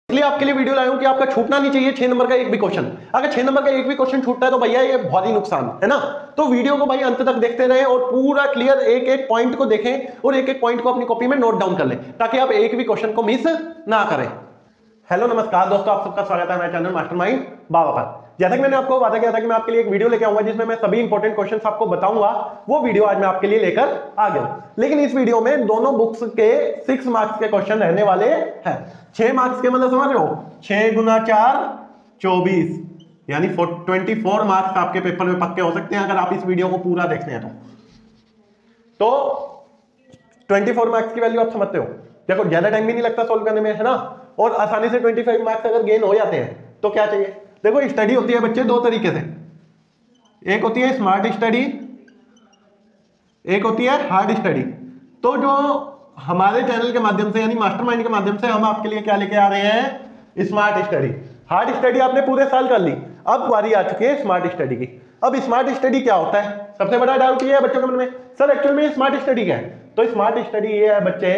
इसलिए आपके लिए वीडियो लाया हूं कि आपका छूटना नहीं चाहिए 6 नंबर का एक भी क्वेश्चन। अगर 6 नंबर का एक भी क्वेश्चन छूटता है तो भैया ये बहुत ही नुकसान है ना। तो वीडियो को भाई अंत तक देखते रहें और पूरा क्लियर एक एक पॉइंट को देखें और एक एक पॉइंट को अपनी कॉपी में नोट डाउन कर लें ताकि आप एक भी क्वेश्चन को मिस ना करें। हेलो नमस्कार दोस्तों, आप सबका स्वागत है मेरे चैनल मास्टरमाइंड बाबा पर। जैसा कि मैंने आपको वादा किया था कि मैं आपके लिए एक वीडियो लेके आऊंगा जिसमें मैं सभी इंपॉर्टेंट क्वेश्चंस आपको बताऊंगा, वो वीडियो आज मैं आपके लिए लेकर आ गया हूं। लेकिन इस वीडियो में दोनों बुक्स के 6 मार्क्स के क्वेश्चन रहने वाले हैं। 6 मार्क्स के मतलब समझ रहे हो, 6 गुना 4 24, यानी 24 मार्क्स आपके पेपर में पक्के हो सकते हैं अगर आप इस वीडियो को पूरा देखते हैं तो 24 मार्क्स की वैल्यू आप समझते हो। देखो ज्यादा टाइम भी नहीं लगता सॉल्व करने में, है ना, और आसानी से 25 मार्क्स अगर गेन हो जाते हैं तो क्या चाहिए। देखो स्टडी होती है बच्चे दो तरीके से, एक होती है स्मार्ट स्टडी, एक होती है हार्ड स्टडी। तो जो हमारे चैनल के माध्यम से यानी मास्टरमाइंड के माध्यम से हम आपके लिए क्या लेके आ रहे हैं, स्मार्ट स्टडी। हार्ड स्टडी आपने पूरे साल कर ली, अब बारी आ चुकी है स्मार्ट स्टडी की। अब स्मार्ट स्टडी क्या होता है, सबसे बड़ा डाउट ये है बच्चों के मन में, सर एक्चुअल में स्मार्ट स्टडी क्या है। तो स्मार्ट स्टडी ये है बच्चे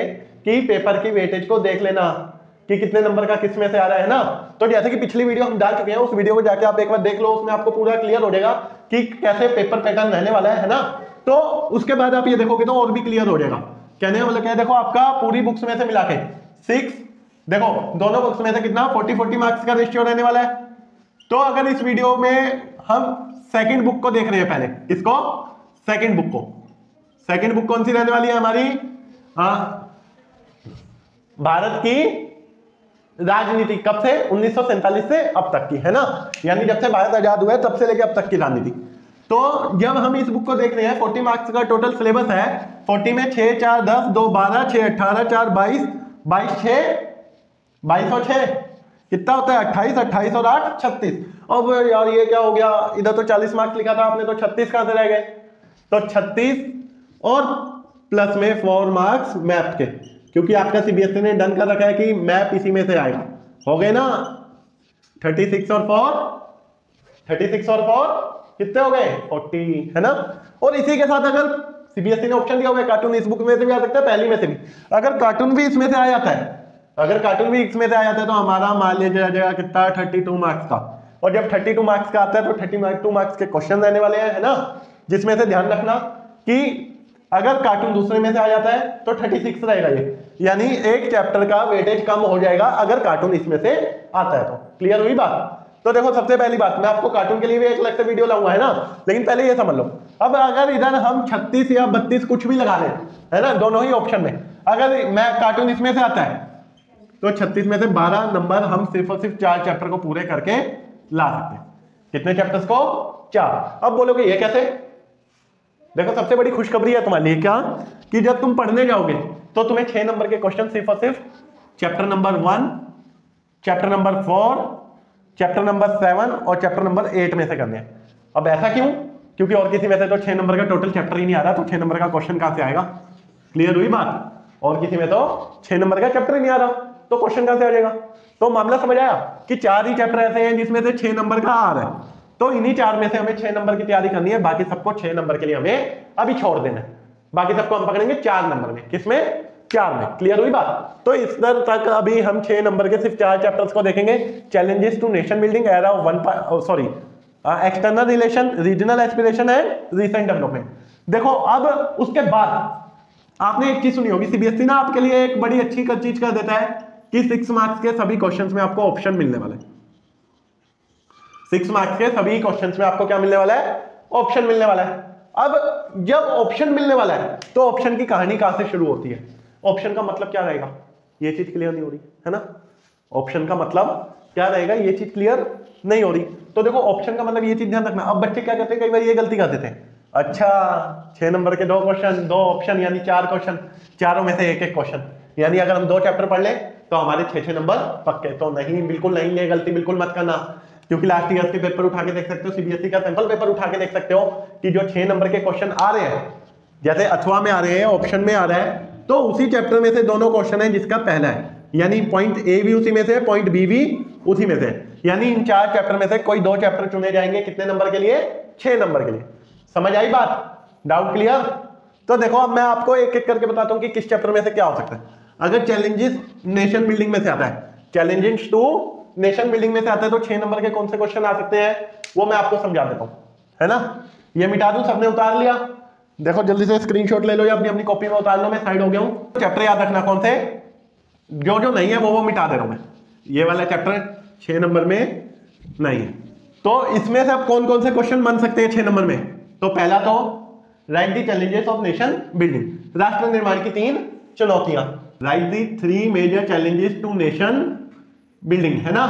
कि पेपर की वेटेज को देख लेना कि कितने नंबर का किस में से आ रहा है ना। तो जैसे कि पिछली वीडियो हम डाल चुके हैं, उस वीडियो को जाके आप एक बार देख लो, उसमें आपको पूरा क्लियर हो जाएगा कि कैसे पेपर पैटर्न रहने वाला है ना। तो उसके बाद आप ये देखोगे तो और भी क्लियर हो जाएगा। कहने का मतलब क्या है, देखो आपका पूरी बुक्स में से मिला के 6, देखो दोनों बुक्स में से कितना 40 मार्क्स का रेशियो रहने वाला है। तो अगर इस वीडियो में हम सेकंड बुक को देख रहे हैं, पहले इसको सेकंड बुक को, सेकंड बुक कौन सी रहने वाली है हमारी, भारत की राजनीति, कब से 1947 से अब तक की, है ना, यानी जब से भारत आजाद हुआ है तब से लेकर अब तक की राजनीति। तो जब हम इस बुक को देख रहे हैं 40 मार्क्स का टोटल सिलेबस है। 40 में 6 4 10 2 12 6 18 4 22 22 6 22 और 6 कितना होता है 28, 28 और 8 36। अब यार ये क्या हो गया, इधर तो 40 मार्क्स लिखा था आपने, तो 36 कहां से रह गए। तो 36 और प्लस में 4 मार्क्स मैथ के, क्योंकि आपका सीबीएसई ने डन कर रखा है कि मैप इसी में से आएगा। हो गए ना 36 और 4 कितने हो गए 40, है ना। और इसी के साथ अगर सीबीएसई ने ऑप्शन दिया हुआ है कार्टून इस बुक में से भी आ सकता है, पहली में से भी। अगर कार्टून भी इसमें से आ जाता है, अगर कार्टून भी इसमें से आ जाता है तो हमारा मान लीजिए जाएगा कितना 32 मार्क्स का। और जब 32 मार्क्स का आता है तो 32 मार्क्स के क्वेश्चन रहने वाले हैं, है ना, जिसमें से ध्यान रखना कि अगर कार्टून दूसरे में से आ जाता है तो 36 रहेगा ये, यानी एक चैप्टर का वेटेज कम हो जाएगा अगर कार्टून इसमें से आता है तो। क्लियर हुई बात। तो देखो सबसे पहली बात, मैं आपको कार्टून के लिए भी एक अलग से वीडियो लाऊंगा, है ना, लेकिन पहले ये समझ लो। अब अगर इधर हम 36 या 32 कुछ भी लगा लें, है ना, दोनों ही ऑप्शन में, अगर मैं कार्टून इसमें से आता है तो 36 में से 12 नंबर हम सिर्फ और सिर्फ 4 चैप्टर को पूरे करके ला सकते हैं। कितने चैप्टर्स को, 4। अब बोलोगे ये कैसे। देखो सबसे बड़ी खुशखबरी है तुम्हारे लिए क्या, कि जब तुम पढ़ने जाओगे तो तुम्हें 6 नंबर के क्वेश्चन सिर्फ और सिर्फ chapter number 1, chapter number 4, chapter number 7 और चैप्टर नंबर 8 में से करने हैं। अब ऐसा क्यों, क्योंकि और किसी में से तो 6 नंबर का टोटल चैप्टर ही नहीं आ रहा, तो 6 नंबर का क्वेश्चन कहां से आएगा। क्लियर हुई बात। और किसी में तो 6 नंबर का चैप्टर ही नहीं आ रहा तो क्वेश्चन कहां से आ जाएगा। तो मामला समझ आया कि 4 ही चैप्टर ऐसे हैं जिसमें से 6 नंबर का आ रहा है। तो इन्हीं 4 में से हमें 6 नंबर की तैयारी करनी है, बाकी सबको 6 नंबर के लिए हमें अभी छोड़ देना है। बाकी सबको हम पकड़ेंगे 4 नंबर में। किसमें, 4 में। क्लियर हुई बात। तो इस तरह तक अभी हम 6 नंबर के सिर्फ 4 चैप्टर्स को देखेंगे। Challenges to nation building, era of external relation, regional aspiration and recent development. देखो अब उसके बाद आपने एक चीज सुनी होगी, सीबीएसई ना आपके लिए एक बड़ी अच्छी चीज कर देता है कि 6 मार्क्स के सभी क्वेश्चंस में आपको ऑप्शन मिलने वाले हैं। 6 मार्क्स के सभी क्वेश्चंस में आपको क्या मिलने वाला है, ऑप्शन मिलने वाला है। अब जब ऑप्शन मिलने वाला है तो ऑप्शन की कहानी कहां से शुरू होती है। ऑप्शन का मतलब क्या रहेगा, ये चीज क्लियर नहीं हो रही है ना। ऑप्शन का मतलब क्या रहेगा, ये चीज क्लियर नहीं हो रही। तो देखो ऑप्शन का मतलब ये चीज ध्यान रखना। अब बच्चे क्या करते हैं, कई बार ये गलती कर देते हैं, अच्छा 6 नंबर के 2 क्वेश्चन 2 ऑप्शन यानी 4 क्वेश्चन, चारों में से एक एक क्वेश्चन, यानी अगर हम 2 चैप्टर पढ़ लें तो हमारे 6 नंबर पक्के। तो नहीं, बिल्कुल नहीं, ये गलती बिल्कुल मत करना, क्योंकि लास्ट ईयर के पेपर उठा के देख सकते हो, सीबीएसई का सैंपल पेपर उठा के देख सकते हो कि जो 6 नंबर के क्वेश्चन आ रहे हैं, जैसे अथवा में आ रहे हैं, ऑप्शन में आ रहा है, तो उसी चैप्टर में से दोनों क्वेश्चन है जिसका पहला है, यानी पॉइंट ए भी उसी में से, पॉइंट बी भी उसी में से, यानी इन 4 चैप्टर में से कोई 2 चैप्टर चुने जाएंगे। कितने नंबर के लिए, 6 नंबर के लिए। समझ आई बात, डाउट क्लियर। तो देखो अब मैं आपको एक एक करके बताता हूं कि किस चैप्टर में से क्या हो सकता है। अगर चैलेंजेस नेशन बिल्डिंग में से आता है, चैलेंजेस टू नेशन बिल्डिंग में से आता है, तो 6 नंबर के कौन से क्वेश्चन आ सकते हैं वो मैं आपको समझा देता हूं, है ना। ये मिटा दूं, सबने उतार लिया, देखो जल्दी से स्क्रीनशॉट ले लो या अपनी अपनी कॉपी में उतार लो, मैं साइड हो गया हूं। चैप्टर याद रखना कौन से, जो जो नहीं है वो मिटा दे रहा हूं मैं, ये वाला चैप्टर 6 नंबर में नहीं है। तो इसमें से अब कौन कौन से क्वेश्चन बन सकते हैं 6 नंबर में, तो पहला तो write the challenges of nation building, राष्ट्र निर्माण की 3 चुनौतियां, write the 3 major challenges to nation building, है ना।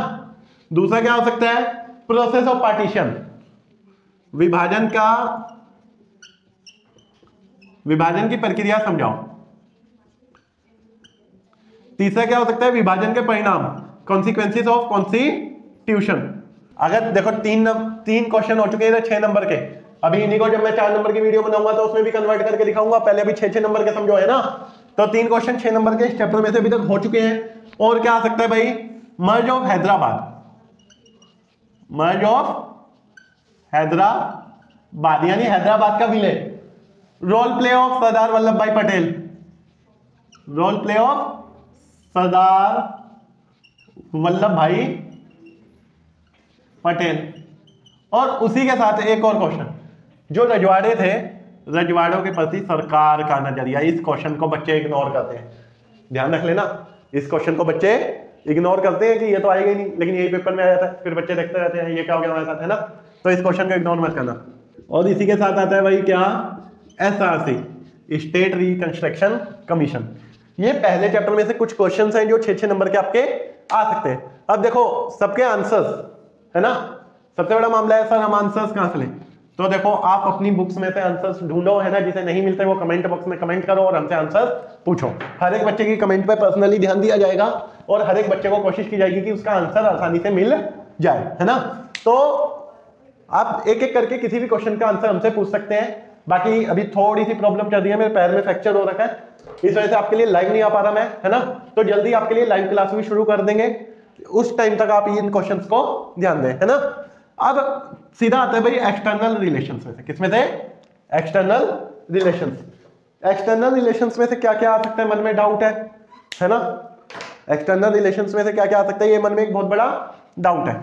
दूसरा क्या हो सकता है, प्रोसेस ऑफ पार्टीशन, विभाजन की प्रक्रिया समझाओ। तीसरा क्या हो सकता है, विभाजन के परिणाम, कॉन्सिक्वेंसेस ऑफ कॉन्स्टिट्यूशन। अगर देखो 3 क्वेश्चन हो चुके हैं 6 नंबर के, अभी इन्हीं को जब मैं 4 नंबर की वीडियो बनाऊंगा तो उसमें भी कन्वर्ट करके दिखाऊंगा, पहले अभी 6 नंबर के समझो, है ना। तो 3 क्वेश्चन 6 नंबर के इस चैप्टर में से अभी तक हो चुके हैं। और क्या आ सकता है भाई, merge of Hyderabad, merge of Hyderabad यानी हैदराबाद का विलय, role play of Sardar Vallabhbhai Patel, role play of Sardar Vallabhbhai Patel. और उसी के साथ एक और क्वेश्चन, जो रजवाड़े थे, रजवाड़ों के प्रति सरकार का नजरिया, इस क्वेश्चन को बच्चे इग्नोर करते हैं, ध्यान रख लेना, इस क्वेश्चन को बच्चे इग्नोर करते हैं कि ये तो आएगा ही नहीं, लेकिन यही पेपर में आ जाता है, फिर बच्चे देखते रहते हैं ये क्या हो गया हमारे साथ, है ना। तो इस क्वेश्चन को इग्नोर मत करना। और इसी के साथ आता है भाई क्या, SRC, स्टेट रिकंस्ट्रक्शन कमीशन। ये पहले चैप्टर में से कुछ क्वेश्चंस हैं जो 6 नंबर के आपके आ सकते हैं। अब देखो सबके आंसर्स, है ना, सबसे बड़ा मामला है सर हम आंसर्स कहां से लें, तो देखो आप अपनी बुक्स में से आंसर्स ढूंढो, है ना, जिसे नहीं मिलते वो कमेंट बॉक्स में कमेंट करो और हमसे आंसर पूछो। हर एक बच्चे की कमेंट पे पर्सनली ध्यान दिया जाएगा और हर एक बच्चे को कोशिश की जाएगी कि उसका आंसर आसानी से मिल जाए, है ना। तो आप एक एक करके किसी भी क्वेश्चन का आंसर हमसे पूछ सकते हैं। बाकी अभी थोड़ी सी प्रॉब्लम चल रही है, मेरे पैर में फ्रैक्चर हो रखा है, इस वजह से आपके लिए लाइव नहीं आ पा रहा मैं, है ना। तो जल्दी आपके लिए लाइव क्लास भी शुरू कर देंगे, उस टाइम तक आप इन क्वेश्चंस को ध्यान दें, है ना। अब सीधा आता है भाई एक्सटर्नल रिलेशंस में से, किसमें से, एक्सटर्नल रिलेशंस। एक्सटर्नल रिलेशंस में से क्या क्या आ सकता है, मन में डाउट है ना। एक्सटर्नल रिलेशंस में से क्या क्या आ सकता है, ये मन में एक बहुत बड़ा डाउट है।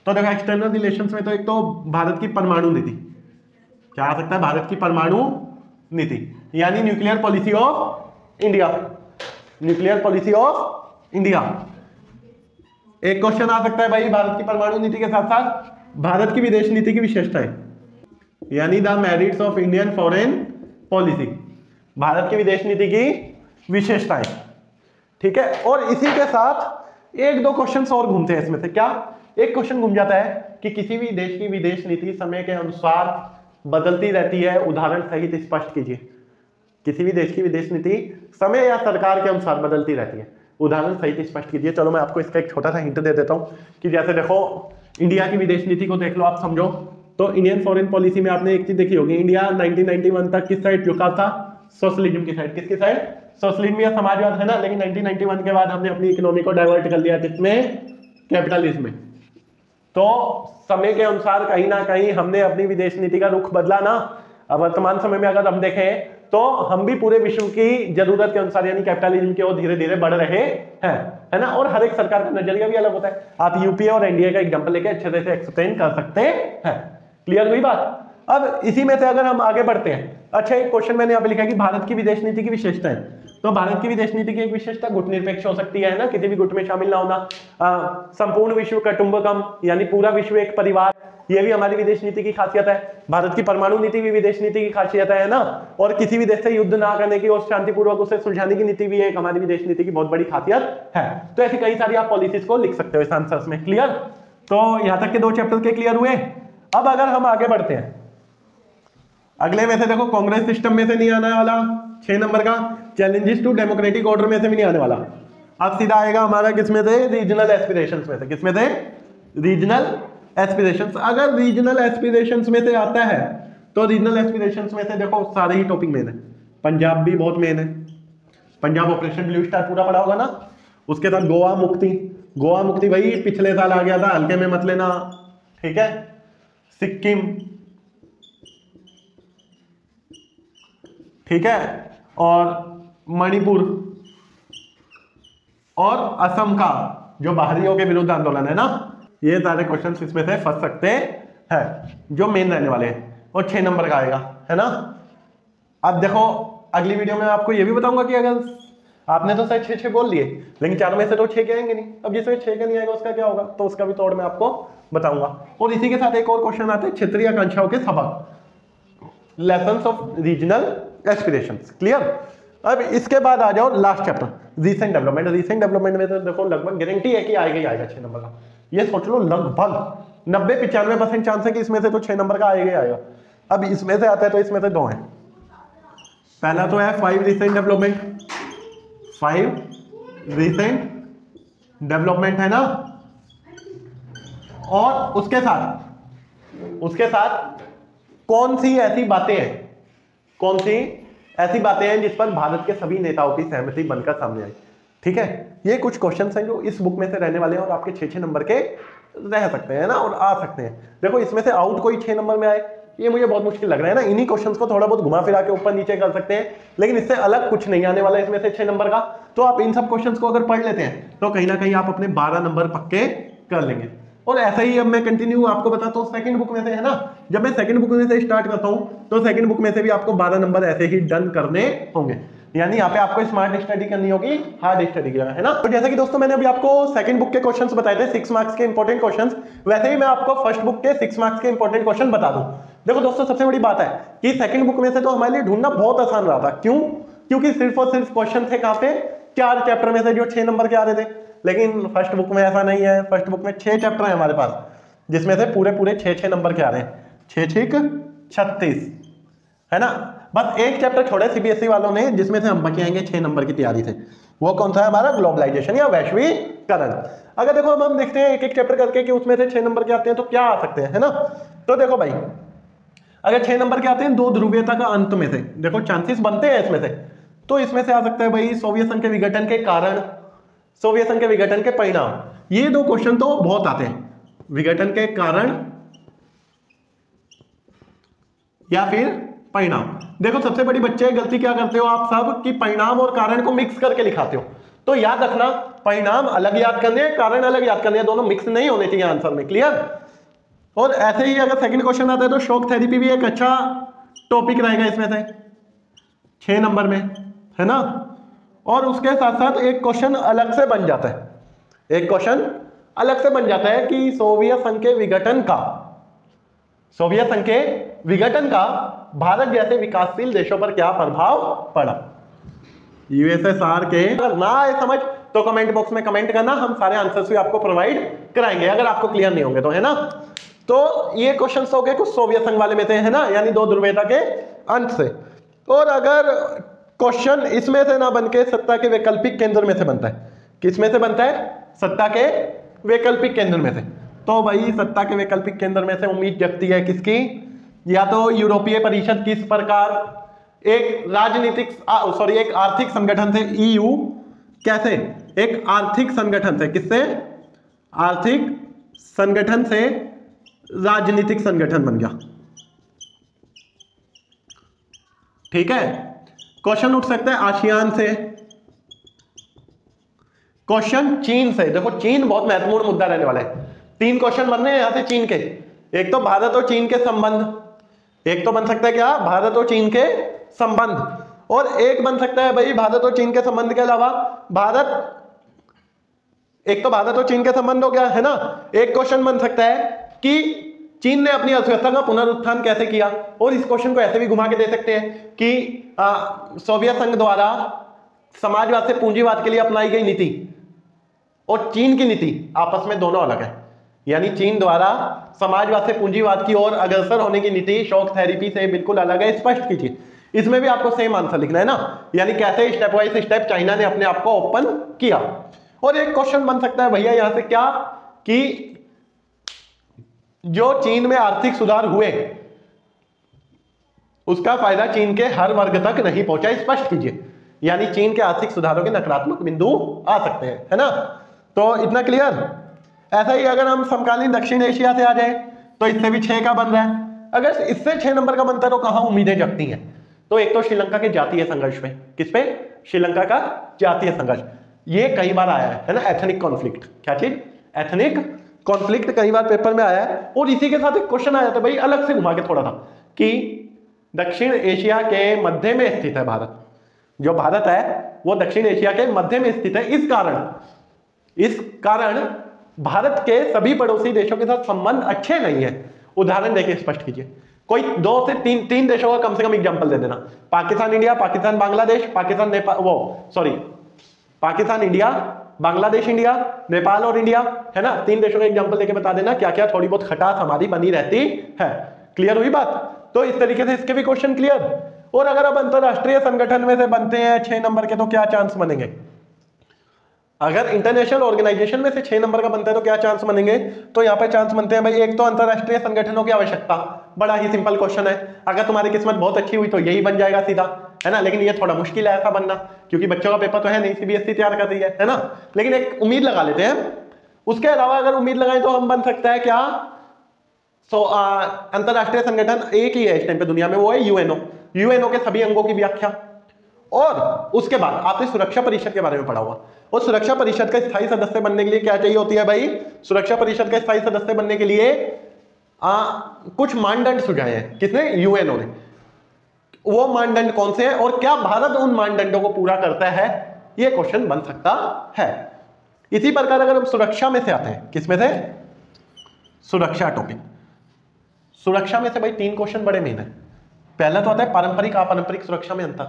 तो देखो एक्सटर्नल रिलेशंस में तो एक तो भारत की परमाणु नीति, क्या आ सकता है, भारत की परमाणु नीति यानी nuclear policy of India, nuclear policy of India. एक क्वेश्चन आ सकता है भाई भारत की परमाणु नीति के साथ साथ भारत की विदेश नीति की विशेषताएं, यानी the merits of Indian foreign policy, Bharat की विदेश नीति की विशेषताएं, ठीक है। और इसी के साथ 1-2 क्वेश्चंस और घूमते हैं इसमें से। क्या, एक क्वेश्चन घूम जाता है कि किसी भी देश की विदेश नीति समय के अनुसार बदलती रहती है, उदाहरण सहित स्पष्ट कीजिए। किसी भी देश की विदेश नीति समय या सरकार के अनुसार बदलती रहती है, उदाहरण सहित स्पष्ट कीजिए। चलो मैं आपको इसका एक छोटा सा हिंट दे देता हूं कि जैसे देखो इंडिया की विदेश नीति को देख लो, आप समझो तो इंडियन फॉरेन पॉलिसी में आपने एक चीज देखी होगी, इंडिया 1991 तक किस साइड झुका था, सोशलिज्म की साइड। किसकी साइड, सोशलिज्म या समाजवाद, है ना। लेकिन 1991 के बाद हमने अपनी इकोनॉमी को डाइवर्ट कर लिया किसमें, कैपिटलिज्म में। तो समय के अनुसार कहीं ना कहीं हमने अपनी विदेश नीति का रुख बदला ना। अब वर्तमान समय में अगर हम देखें तो हम भी पूरे विश्व की जरूरत के अनुसार यानी कैपिटलिज्म की ओर धीरे धीरे बढ़ रहे हैं, है ना। और हर एक सरकार का नजरिया भी अलग होता है। आप यूपीए और एनडीए का एग्जांपल लेके अच्छे से एक्सप्लेन कर सकते हैं। क्लियर हुई बात। अब इसी में से अगर हम आगे बढ़ते हैं, अच्छा एक क्वेश्चन मैंने यहाँ पे लिखा है कि भारत की विदेश नीति की विशेषताएं। तो भारत की विदेश नीति की एक विशेषता गुटनिरपेक्ष हो सकती है ना, किसी भी गुट में शामिल ना होना। संपूर्ण विश्व कुटुंबकम यानी पूरा विश्व एक परिवार, ये भी हमारी विदेश नीति की खासियत है। भारत की परमाणु नीति भी विदेश नीति की खासियत है ना। और किसी भी देश से युद्ध ना करने की और शांतिपूर्वक उसे सुलझाने की नीति भी एक हमारी विदेश नीति की बहुत बड़ी खासियत है। तो ऐसी कई सारी आप पॉलिसीज को लिख सकते हो इस आंसर्स में। क्लियर। तो यहां तक के 2 चैप्टर के क्लियर हुए। अब अगर हम आगे बढ़ते हैं, अगले में से देखो कांग्रेस सिस्टम में से नहीं आने वाला 6 नंबर का, चैलेंजेस टू डेमोक्रेटिक ऑर्डर में से भी नहीं आने वाला। अब सीधा आएगा हमारा किसमें से, रीजनल एस्पिरेशंस में से। किसमें से, रीजनल एस्पिरेशंस। अगर रीजनल एस्पिरेशंस में से आता है तो रीजनल एस्पिरेशंस में से देखो सारे ही टॉपिक मेन है। पंजाब भी बहुत मेन है, पंजाब ऑपरेशन ब्लू स्टार पूरा पड़ा होगा ना। उसके साथ गोवा मुक्ति, गोवा मुक्ति भाई पिछले साल आ गया था, हल्के में मत लेना, ठीक है। सिक्किम, ठीक है, और मणिपुर और असम का जो बाहरियों के विरुद्ध आंदोलन है ना, ये सारे क्वेश्चन इसमें से फंस सकते हैं जो मेन रहने वाले हैं, और 6 नंबर का आएगा, है ना। अब देखो अगली वीडियो में आपको ये भी बताऊंगा कि अगर आपने तो शायद 6 बोल लिए, लेकिन 4 में से तो 6 के आएंगे नहीं, अब जिसमें 6 का नहीं आएगा उसका क्या होगा, तो उसका भी तोड़ मैं आपको बताऊंगा। और इसी के साथ एक और क्वेश्चन आते हैं क्षेत्रीय आकांक्षाओं के सबक, lessons of regional aspirations. Clear. अब इसके बाद आ जाओ last chapter, recent development. Recent development में तो देखो लगभग गारंटी है कि आएगा ही आएगा 6 नंबर का, ये सोच लो लगभग 90-95% चांस है कि इसमें से तो 6 नंबर का आएगा ही आएगा। अब इसमें से आता है तो इसमें से 2 हैं। पहला तो है 5 रीसेंट डेवलपमेंट, 5 रीसेंट डेवलपमेंट है ना, और उसके साथ कौन सी ऐसी बातें हैं जिस पर भारत के सभी नेताओं की सहमति बनकर सामने आई। ठीक है, ये कुछ क्वेश्चंस हैं जो इस बुक में से रहने वाले हैं और आपके 6 नंबर के रह सकते हैं ना, और आ सकते हैं। देखो इसमें से आउट कोई 6 नंबर में आए ये मुझे बहुत मुश्किल लग रहा है ना। इन्हीं क्वेश्चंस को थोड़ा बहुत घुमा फिरा के ऊपर नीचे कर सकते हैं, लेकिन इससे अलग कुछ नहीं आने वाला इसमें से 6 नंबर का। तो आप इन सब क्वेश्चंस को अगर पढ़ लेते हैं तो कहीं ना कहीं आप अपने 12 नंबर पक्के कर लेंगे। और ऐसा ही अब मैं कंटिन्यू आपको बताता हूँ सेकंड बुक में से, है ना। जब मैं सेकंड बुक में से स्टार्ट करता हूँ तो सेकंड बुक में से भी आपको 12 नंबर ऐसे ही डन करने होंगे। यानी यहाँ पे आपको स्मार्ट स्टडी करनी होगी, हार्ड स्टडी करना है ना। तो जैसे कि दोस्तों मैंने अभी आपको सेकंड बुक के क्वेश्चंस बताए थे 6 मार्क्स के इंपॉर्टेंट क्वेश्चंस, वैसे ही मैं आपको फर्स्ट बुक के 6 मार्क्स के इंपॉर्टेंट क्वेश्चन बता दूं। देखो दोस्तों सबसे बड़ी बात है कि सेकंड बुक में से तो हमारे लिए ढूंढना बहुत आसान रहा था। क्यों? क्योंकि सिर्फ और सिर्फ क्वेश्चन थे कहां पे, 4 चैप्टर में से जो 6 नंबर के आ रहे थे। लेकिन फर्स्ट बुक में ऐसा नहीं है, फर्स्ट बुक में 6 चैप्टर है हमारे पास, जिसमें से पूरे 6 नंबर के आ रहे हैं। 6 36 है ना। बस एक चैप्टर छोड़े सीबीएसई वालों ने जिसमें से हम बचे आएंगे 6 नंबर की तैयारी से, वो कौन सा है हमारा, ग्लोबलाइजेशन या वैश्वीकरण। अगर देखो हम देखते हैं एक चैप्टर करके कि उसमें से 6 नंबर के आते हैं तो क्या आ सकते हैं, है ना। तो देखो भाई अगर 6 नंबर के आते हैं 2 ध्रुवीयता का अंत में से, देखो चांसेस बनते हैं इसमें से, तो इसमें से आ सकता है भाई सोवियत संघ के विघटन के कारण, सोवियत संघ के विघटन के परिणाम। ये 2 क्वेश्चन तो बहुत आते हैं, विघटन के कारण या फिर परिणाम। देखो सबसे बड़ी बच्चे गलती क्या करते हो आप सब कि परिणाम और कारण को मिक्स करके लिखाते हो। तो याद रखना परिणाम अलग याद करने, कारण अलग याद करने, दोनों मिक्स नहीं होने चाहिए आंसर में। क्लियर। और ऐसे ही अगर सेकंड क्वेश्चन आता है तो शॉक थेरेपी भी एक अच्छा टॉपिक रहेगा इसमें से 6 नंबर में, है ना। और उसके साथ साथ एक क्वेश्चन अलग से बन जाता है, एक क्वेश्चन अलग से बन जाता है कि सोवियत संघ के विघटन का भारत जैसे विकासशील देशों पर क्या प्रभाव पड़ा। यूएसएसआर के अगर ना आए समझ तो कमेंट बॉक्स में कमेंट करना, हम सारे आंसर्स भी आपको प्रोवाइड कराएंगे अगर आपको क्लियर नहीं होंगे तो, है ना। तो ये क्वेश्चंस हो गए कुछ सोवियत संघ वाले में से, है ना, यानी 2 ध्रुवीयता के अंत से। और अगर क्वेश्चन इसमें से ना बनके सत्ता के वैकल्पिक केंद्र में से बनता है, किसमें से बनता है, सत्ता के वैकल्पिक केंद्र में से, तो भाई सत्ता के वैकल्पिक केंद्र में से उम्मीद जगती है किसकी, या तो यूरोपीय परिषद किस प्रकार एक एक आर्थिक संगठन से, ईयू कैसे एक आर्थिक संगठन से, किससे, आर्थिक संगठन से राजनीतिक संगठन बन गया। ठीक है। क्वेश्चन उठ सकता है आसियान से, क्वेश्चन चीन से। देखो चीन बहुत महत्वपूर्ण मुद्दा रहने वाला है। 3 क्वेश्चन बन रहे हैं यहां से चीन के, एक तो भारत और चीन के संबंध, एक तो बन सकता है क्या, भारत और चीन के संबंध, और एक बन सकता है भाई भारत और चीन के संबंध के अलावा एक तो भारत और चीन के संबंध हो गया, है ना। एक क्वेश्चन बन सकता है कि चीन ने अपनी अर्थव्यवस्था का पुनरुत्थान कैसे किया, और इस क्वेश्चन को ऐसे भी घुमा के दे सकते हैं कि सोवियत संघ द्वारा समाजवाद से पूंजीवाद के लिए अपनाई गई नीति और चीन की नीति आपस में दोनों अलग है। यानी चीन द्वारा समाजवाद से पूंजीवाद की ओर अग्रसर होने की नीति शॉक थेरेपी से बिल्कुल अलग है, स्पष्ट कीजिए। इसमें भी आपको सेम आंसर लिखना है ना, यानी कैसे स्टेप वाइज स्टेप चाइना ने अपने आप को ओपन किया। और एक क्वेश्चन बन सकता है भैया यहां से क्या, कि जो चीन में आर्थिक सुधार हुए उसका फायदा चीन के हर वर्ग तक नहीं पहुंचा, स्पष्ट कीजिए। यानी चीन के आर्थिक सुधारों के नकारात्मक बिंदु आ सकते हैं, है ना। तो इतना क्लियर। ऐसा ही अगर हम समकालीन दक्षिण एशिया से आ जाए तो इससे भी 6 का बन रहा है। अगर इससे 6 नंबर का बनता है तो कहां उम्मीदें जगती हैं, तो एक तो श्रीलंका के जातीय संघर्ष पे, किस पे, श्रीलंका का जातीय संघर्ष। ये कई बार आया है ना, एथनिक कॉन्फ्लिक्ट। क्या चीज? एथनिक कॉन्फ्लिक्ट कई बार पेपर में आया है। और इसी के साथ एक क्वेश्चन आया था भाई, अलग से घुमा के थोड़ा था, कि दक्षिण एशिया के मध्य में स्थित है भारत। जो भारत है वो दक्षिण एशिया के मध्य में स्थित है। इस कारण भारत के सभी पड़ोसी देशों के साथ संबंध अच्छे नहीं है। उदाहरण देके स्पष्ट कीजिए। कोई 2 से 3 देशों का कम से कम एग्जांपल दे देना। Pakistan India, Pakistan Bangladesh, Pakistan Nepal, Pakistan India, Bangladesh India, Nepal और इंडिया, है ना। 3 देशों का एग्जांपल देके बता देना क्या क्या थोड़ी बहुत खटास हमारी बनी रहती है। क्लियर हुई बात? तो इस तरीके से इसके भी क्वेश्चन क्लियर। और अगर अब अंतरराष्ट्रीय संगठन में से बनते हैं 6 नंबर के तो क्या चांस बनेंगे? अगर इंटरनेशनल ऑर्गेनाइजेशन में से 6 नंबर का बनता है तो क्या चांस बनेंगे? तो यहाँ पे चांस बनते हैं भाई, एक तो अंतरराष्ट्रीय संगठनों की आवश्यकता, बड़ा ही सिंपल क्वेश्चन है। अगर तुम्हारी किस्मत बहुत अच्छी हुई तो यही बन जाएगा सीधा, है ना। लेकिन ये थोड़ा मुश्किल है ऐसा बनना, क्योंकि बच्चों का पेपर तो है नहीं, सीबीएसई तैयार कर रही है ना। लेकिन एक उम्मीद लगा लेते हैं। उसके अलावा अगर उम्मीद लगाएं तो हम बन सकता है क्या? अंतरराष्ट्रीय संगठन एक ही है इस टाइम पे दुनिया में, वो है यूएनओ। यूएनओ के सभी अंगों की व्याख्या। और उसके बाद आपने सुरक्षा परिषद के बारे में पढ़ा होगा। और सुरक्षा परिषद का स्थायी सदस्य बनने के लिए क्या चाहिए होती है भाई? सुरक्षा परिषद का स्थायी सदस्य बनने के लिए कुछ मानदंड सुझाए हैं। किसने? यूएनओ ने। वो मानदंड कौन से हैं और क्या भारत उन मानदंडों को पूरा करता है? ये क्वेश्चन बन सकता है। इसी प्रकार अगर हम सुरक्षा में से आते हैं, किसमें से? सुरक्षा टॉपिक। सुरक्षा में से भाई 3 क्वेश्चन बड़े मेन है। पहला तो आता है पारंपरिक अपारंपरिक सुरक्षा में अंतर।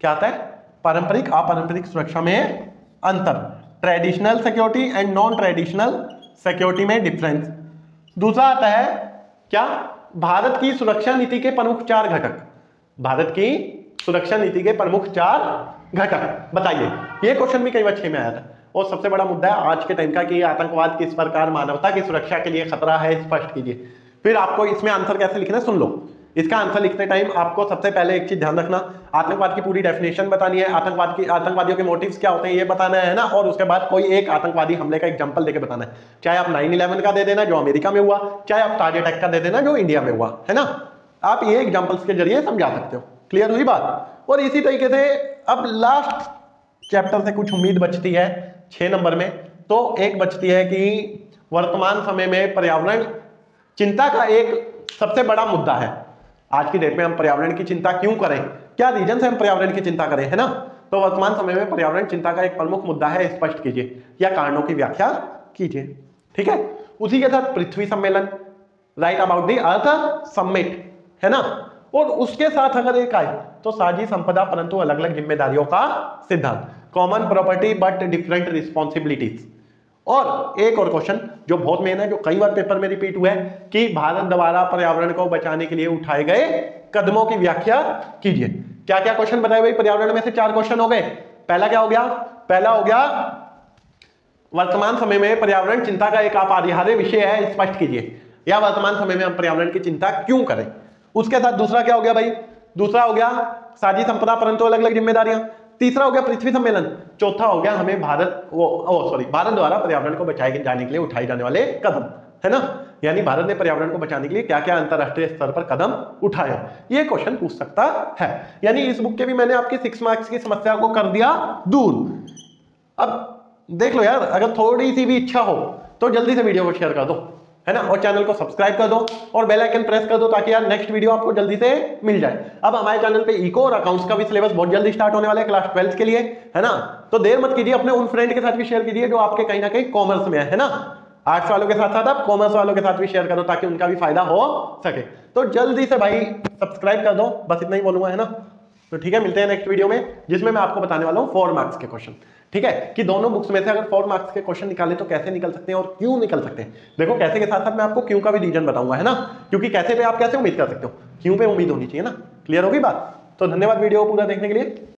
क्या आता है? पारंपरिक अपारंपरिक सुरक्षा में अंतर। Traditional security and non traditional security में डिफरेंस। दूसरा आता है क्या? भारत की सुरक्षा नीति के प्रमुख 4 घटक। भारत की सुरक्षा नीति के प्रमुख 4 घटक बताइए। ये क्वेश्चन भी कई बार 6 में आया था। और सबसे बड़ा मुद्दा है आज के टाइम का कि आतंकवाद किस प्रकार मानवता की सुरक्षा के लिए खतरा है, स्पष्ट कीजिए। फिर आपको इसमें आंसर कैसे लिखना है सुन लो। इसका आंसर लिखते टाइम आपको सबसे पहले एक चीज ध्यान रखना, आतंकवाद की पूरी डेफिनेशन बतानी है, आतंकवादियों के मोटिव्स क्या होते हैं ये बताना है ना। और उसके बाद कोई एक आतंकवादी हमले का एग्जांपल देके बताना है। चाहे आप 9/11 का दे देना जो अमेरिका में हुआ, चाहे आप ताज अटैक का दे देना जो इंडिया में हुआ, है ना। आप ये एग्जांपल्स के जरिए समझा सकते हो। क्लियर हुई बात? और इसी तरीके से अब लास्ट चैप्टर से कुछ उम्मीद बचती है 6 नंबर में। तो एक बचती है कि वर्तमान समय में पर्यावरण चिंता का एक सबसे बड़ा मुद्दा है। आज की डेट में हम पर्यावरण की चिंता क्यों करें, क्या रीजन से हम पर्यावरण की चिंता करें, है ना। तो वर्तमान समय में पर्यावरण चिंता का एक प्रमुख मुद्दा है, स्पष्ट कीजिए या कारणों की व्याख्या कीजिए। ठीक है। उसी के साथ पृथ्वी सम्मेलन, right about the earth summit, है ना। और उसके साथ अगर एक आए तो साझी संपदा परंतु अलग अलग जिम्मेदारियों का सिद्धांत, common property but different responsibilities. और एक और क्वेश्चन जो बहुत मेन है, जो कई बार पेपर में रिपीट हुआ है कि भारत द्वारा पर्यावरण को बचाने के लिए उठाए गए कदमों की व्याख्या कीजिए। क्या क्या क्वेश्चन बताए भाई? पर्यावरण में से 4 क्वेश्चन हो गए। पहला क्या हो गया? पहला हो गया वर्तमान समय में पर्यावरण चिंता का एक अपरिहार्य विषय है, स्पष्ट कीजिए, या वर्तमान समय में हम पर्यावरण की चिंता क्यों करें। उसके साथ दूसरा क्या हो गया भाई? दूसरा हो गया साझी संपदा परंतु अलग अलग जिम्मेदारियां। तीसरा हो गया पृथ्वी सम्मेलन। चौथा हो गया हमें भारत द्वारा पर्यावरण को बचाए जाने के लिए उठाए जाने वाले कदम, है ना। यानी भारत ने पर्यावरण को बचाने के लिए क्या क्या अंतरराष्ट्रीय स्तर पर कदम उठाए, ये क्वेश्चन पूछ सकता है। यानी इस बुक के भी मैंने आपकी 6 मार्क्स की समस्या को कर दिया दूर। अब देख लो यार, अगर थोड़ी सी भी इच्छा हो तो जल्दी से वीडियो को शेयर कर दो, है ना। और चैनल को सब्सक्राइब कर दो और बेल आइकन प्रेस कर दो ताकि यार नेक्स्ट वीडियो आपको जल्दी से मिल जाए। अब हमारे चैनल पे इको और अकाउंट्स का भी सिलेबस बहुत जल्दी स्टार्ट होने वाला है क्लास 12 के लिए, है ना। तो देर मत कीजिए, अपने उन फ्रेंड के साथ भी शेयर कीजिए जो आपके कहीं ना कहीं कॉमर्स में है ना। आर्ट्स वालों के साथ साथ आप कॉमर्स वालों के साथ भी शेयर करो ताकि उनका भी फायदा हो सके। तो जल्दी से भाई सब्सक्राइब कर दो, बस इतना ही बोलूंगा, है ना। तो ठीक है, मिलते हैं नेक्स्ट वीडियो में जिसमें मैं आपको बताने वाला हूँ 4 मार्क्स के क्वेश्चन। ठीक है, कि दोनों बुक्स में से अगर 4 मार्क्स के क्वेश्चन निकाले तो कैसे निकल सकते हैं और क्यों निकल सकते हैं। देखो कैसे के साथ साथ मैं आपको क्यों का भी रीजन बताऊंगा, है ना। क्योंकि कैसे पे आप कैसे उम्मीद कर सकते हो, क्यों पे उम्मीद होनी चाहिए ना। क्लियर होगी बात? तो धन्यवाद वीडियो को पूरा देखने के लिए।